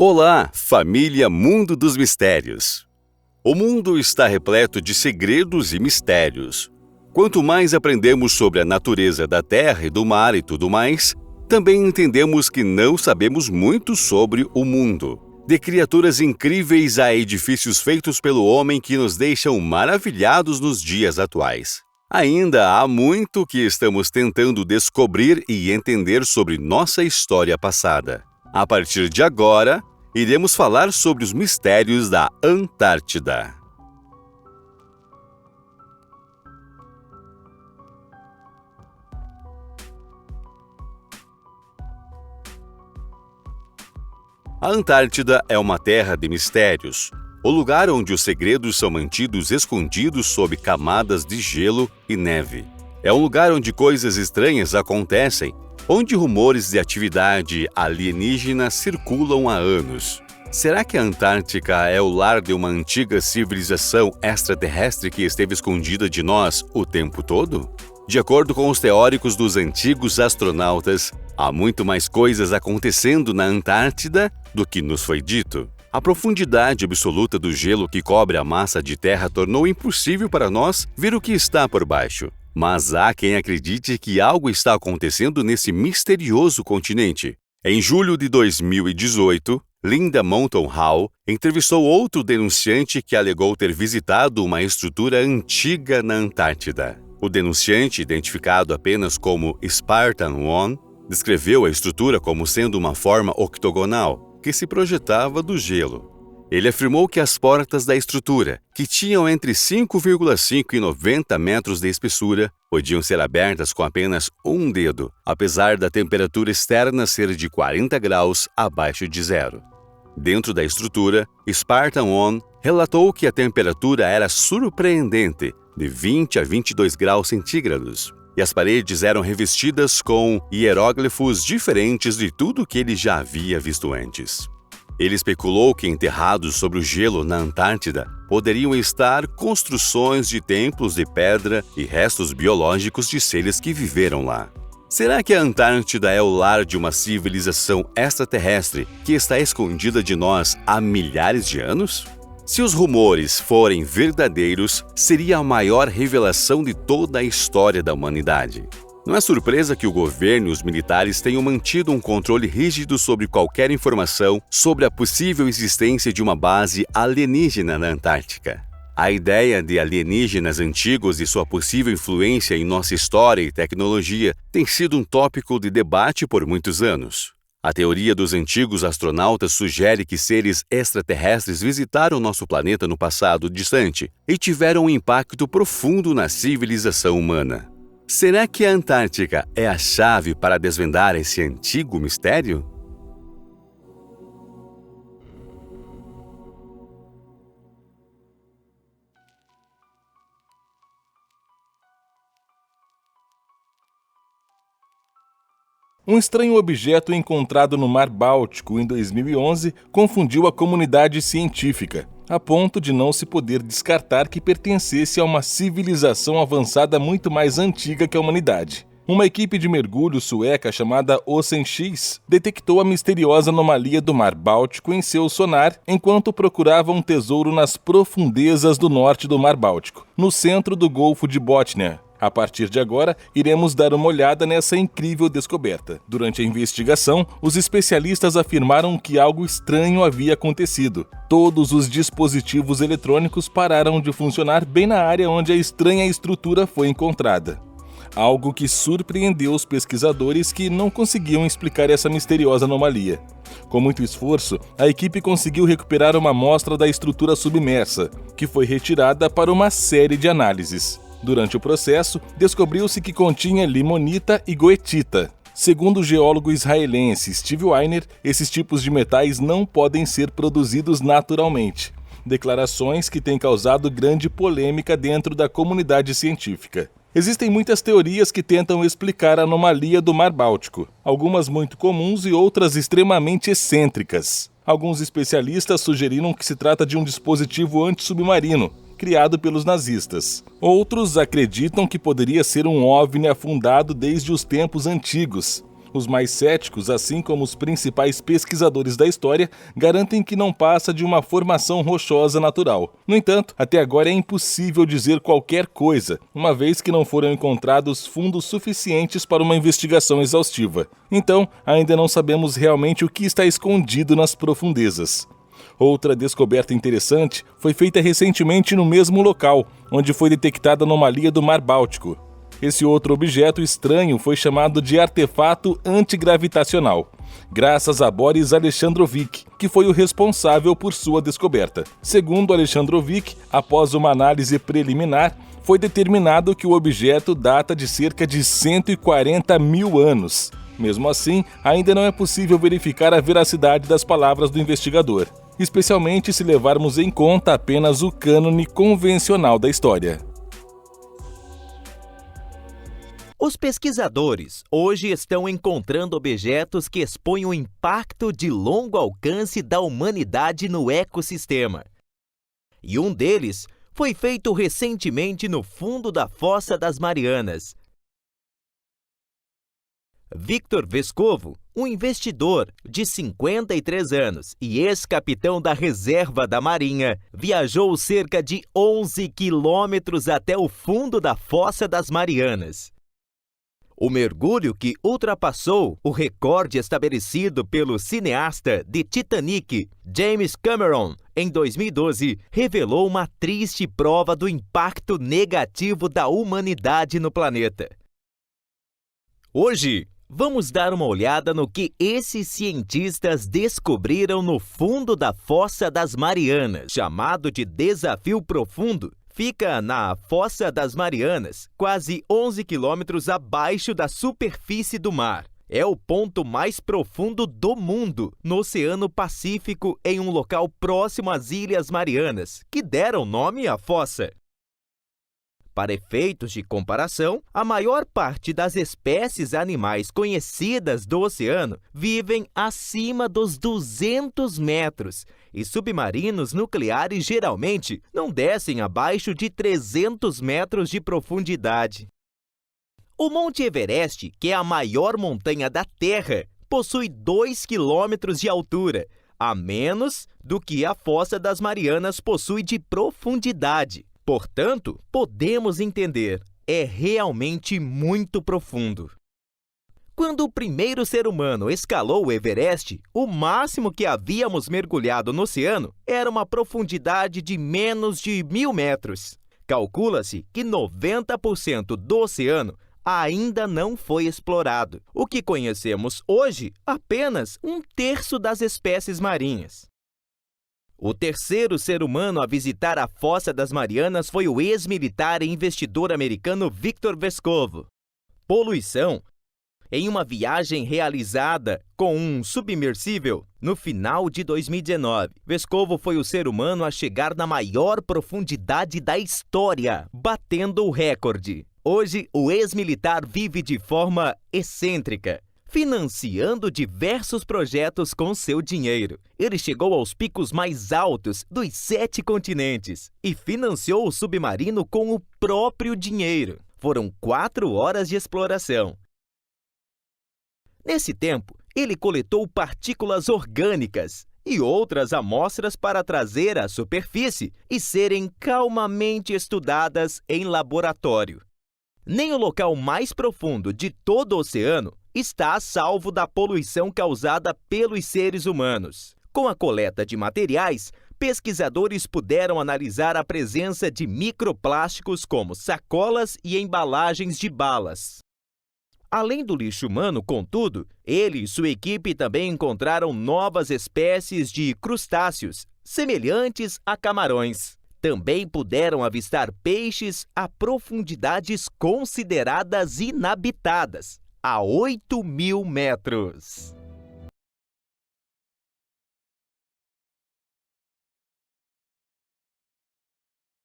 Olá, família Mundo dos Mistérios! O mundo está repleto de segredos e mistérios. Quanto mais aprendemos sobre a natureza da terra e do mar e tudo mais, também entendemos que não sabemos muito sobre o mundo. De criaturas incríveis a edifícios feitos pelo homem que nos deixam maravilhados nos dias atuais. Ainda há muito que estamos tentando descobrir e entender sobre nossa história passada. A partir de agora, iremos falar sobre os mistérios da Antártida. A Antártida é uma terra de mistérios, o lugar onde os segredos são mantidos escondidos sob camadas de gelo e neve. É um lugar onde coisas estranhas acontecem, onde rumores de atividade alienígena circulam há anos. Será que a Antártica é o lar de uma antiga civilização extraterrestre que esteve escondida de nós o tempo todo? De acordo com os teóricos dos antigos astronautas, há muito mais coisas acontecendo na Antártida do que nos foi dito. A profundidade absoluta do gelo que cobre a massa de terra tornou impossível para nós ver o que está por baixo. Mas há quem acredite que algo está acontecendo nesse misterioso continente. Em julho de 2018, Linda Moulton Howe entrevistou outro denunciante que alegou ter visitado uma estrutura antiga na Antártida. O denunciante, identificado apenas como Spartan 1, descreveu a estrutura como sendo uma forma octogonal que se projetava do gelo. Ele afirmou que as portas da estrutura, que tinham entre 5,5 e 90 metros de espessura, podiam ser abertas com apenas um dedo, apesar da temperatura externa ser de 40 graus abaixo de zero. Dentro da estrutura, Spartan 1 relatou que a temperatura era surpreendente, de 20 a 22 graus centígrados, e as paredes eram revestidas com hieróglifos diferentes de tudo que ele já havia visto antes. Ele especulou que enterrados sobre o gelo na Antártida poderiam estar construções de templos de pedra e restos biológicos de seres que viveram lá. Será que a Antártida é o lar de uma civilização extraterrestre que está escondida de nós há milhares de anos? Se os rumores forem verdadeiros, seria a maior revelação de toda a história da humanidade. Não é surpresa que o governo e os militares tenham mantido um controle rígido sobre qualquer informação sobre a possível existência de uma base alienígena na Antártica. A ideia de alienígenas antigos e sua possível influência em nossa história e tecnologia tem sido um tópico de debate por muitos anos. A teoria dos antigos astronautas sugere que seres extraterrestres visitaram nosso planeta no passado distante e tiveram um impacto profundo na civilização humana. Será que a Antártica é a chave para desvendar esse antigo mistério? Um estranho objeto encontrado no Mar Báltico em 2011 confundiu a comunidade científica, a ponto de não se poder descartar que pertencesse a uma civilização avançada muito mais antiga que a humanidade. Uma equipe de mergulho sueca chamada Ocean X detectou a misteriosa anomalia do Mar Báltico em seu sonar enquanto procurava um tesouro nas profundezas do norte do Mar Báltico, no centro do Golfo de Botnia. A partir de agora, iremos dar uma olhada nessa incrível descoberta. Durante a investigação, os especialistas afirmaram que algo estranho havia acontecido. Todos os dispositivos eletrônicos pararam de funcionar bem na área onde a estranha estrutura foi encontrada. Algo que surpreendeu os pesquisadores que não conseguiam explicar essa misteriosa anomalia. Com muito esforço, a equipe conseguiu recuperar uma amostra da estrutura submersa, que foi retirada para uma série de análises. Durante o processo, descobriu-se que continha limonita e goetita. Segundo o geólogo israelense Steve Weiner, esses tipos de metais não podem ser produzidos naturalmente. Declarações que têm causado grande polêmica dentro da comunidade científica. Existem muitas teorias que tentam explicar a anomalia do Mar Báltico, algumas muito comuns e outras extremamente excêntricas. Alguns especialistas sugeriram que se trata de um dispositivo antissubmarino, criado pelos nazistas. Outros acreditam que poderia ser um OVNI afundado desde os tempos antigos. Os mais céticos, assim como os principais pesquisadores da história, garantem que não passa de uma formação rochosa natural. No entanto, até agora é impossível dizer qualquer coisa, uma vez que não foram encontrados fundos suficientes para uma investigação exaustiva. Então, ainda não sabemos realmente o que está escondido nas profundezas. Outra descoberta interessante foi feita recentemente no mesmo local, onde foi detectada a anomalia do Mar Báltico. Esse outro objeto estranho foi chamado de artefato antigravitacional, graças a Boris Alexandrovich, que foi o responsável por sua descoberta. Segundo Alexandrovich, após uma análise preliminar, foi determinado que o objeto data de cerca de 140 mil anos. Mesmo assim, ainda não é possível verificar a veracidade das palavras do investigador, especialmente se levarmos em conta apenas o cânone convencional da história. Os pesquisadores hoje estão encontrando objetos que expõem o impacto de longo alcance da humanidade no ecossistema. E um deles foi feito recentemente no fundo da Fossa das Marianas. Victor Vescovo, um investidor de 53 anos e ex-capitão da Reserva da Marinha, viajou cerca de 11 quilômetros até o fundo da Fossa das Marianas. O mergulho, que ultrapassou o recorde estabelecido pelo cineasta de Titanic, James Cameron, em 2012, revelou uma triste prova do impacto negativo da humanidade no planeta. Hoje, vamos dar uma olhada no que esses cientistas descobriram no fundo da Fossa das Marianas, chamado de Desafio Profundo. Fica na Fossa das Marianas, quase 11 quilômetros abaixo da superfície do mar. É o ponto mais profundo do mundo, no Oceano Pacífico, em um local próximo às Ilhas Marianas, que deram nome à fossa. Para efeitos de comparação, a maior parte das espécies animais conhecidas do oceano vivem acima dos 200 metros, e submarinos nucleares geralmente não descem abaixo de 300 metros de profundidade. O Monte Everest, que é a maior montanha da Terra, possui 2 quilômetros de altura, a menos do que a Fossa das Marianas possui de profundidade. Portanto, podemos entender, é realmente muito profundo. Quando o primeiro ser humano escalou o Everest, o máximo que havíamos mergulhado no oceano era uma profundidade de menos de 1.000 metros. Calcula-se que 90% do oceano ainda não foi explorado. O que conhecemos hoje, apenas 1/3 das espécies marinhas. O terceiro ser humano a visitar a Fossa das Marianas foi o ex-militar e investidor americano Victor Vescovo. Poluição. Em uma viagem realizada com um submersível, no final de 2019, Vescovo foi o ser humano a chegar na maior profundidade da história, batendo o recorde. Hoje, o ex-militar vive de forma excêntrica, financiando diversos projetos com seu dinheiro. Ele chegou aos picos mais altos dos 7 continentes e financiou o submarino com o próprio dinheiro. Foram 4 horas de exploração. Nesse tempo, ele coletou partículas orgânicas e outras amostras para trazer à superfície e serem calmamente estudadas em laboratório. Nem o local mais profundo de todo o oceano está a salvo da poluição causada pelos seres humanos. Com a coleta de materiais, pesquisadores puderam analisar a presença de microplásticos como sacolas e embalagens de balas. Além do lixo humano, contudo, ele e sua equipe também encontraram novas espécies de crustáceos, semelhantes a camarões. Também puderam avistar peixes a profundidades consideradas inabitadas, a 8.000 metros.